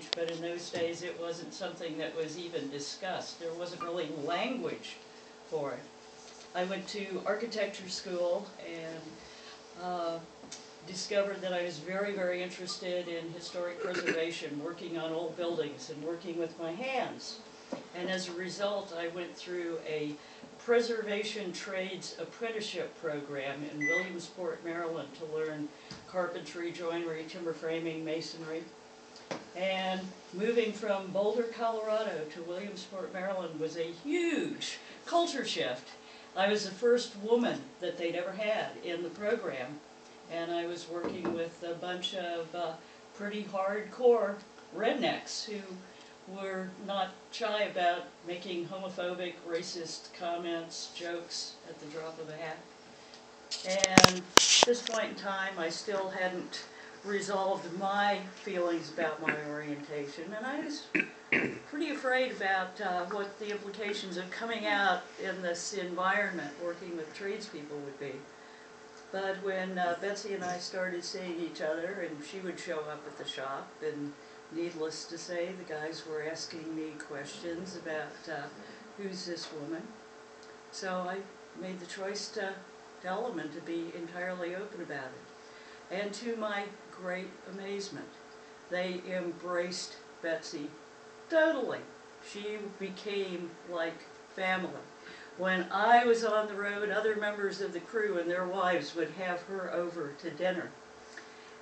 age, but in those days it wasn't something that was even discussed. There wasn't really language for it. I went to architecture school and discovered that I was very, very interested in historic preservation, working on old buildings and working with my hands. And as a result, I went through a preservation trades apprenticeship program in Williamsport, Maryland, to learn carpentry, joinery, timber framing, masonry. And moving from Boulder, Colorado to Williamsport, Maryland was a huge culture shift. I was the first woman that they'd ever had in the program, and I was working with a bunch of pretty hardcore rednecks who were not shy about making homophobic, racist comments, jokes at the drop of a hat. And at this point in time, I still hadn't resolved my feelings about my orientation, and I was pretty afraid about what the implications of coming out in this environment, working with tradespeople, would be. But when Betsy and I started seeing each other, and she would show up at the shop, and needless to say, the guys were asking me questions about who's this woman. So I made the choice to tell them and to be entirely open about it. And to my great amazement, they embraced Betsy totally. She became like family. When I was on the road, other members of the crew and their wives would have her over to dinner.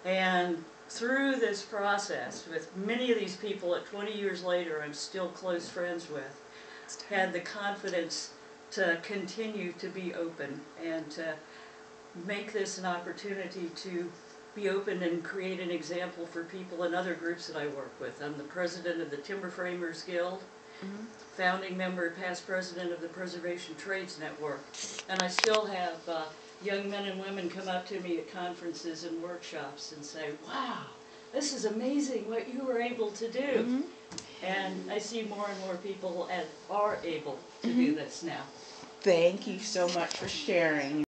And through this process, with many of these people that 20 years later I'm still close friends with, had the confidence to continue to be open and to make this an opportunity to be open and create an example for people in other groups that I work with. I'm the president of the Timber Framers Guild, founding member, past president of the Preservation Trades Network, and I still have young men and women come up to me at conferences and workshops and say, wow, this is amazing what you were able to do. And I see more and more people are able to do this now. Thank you so much for sharing.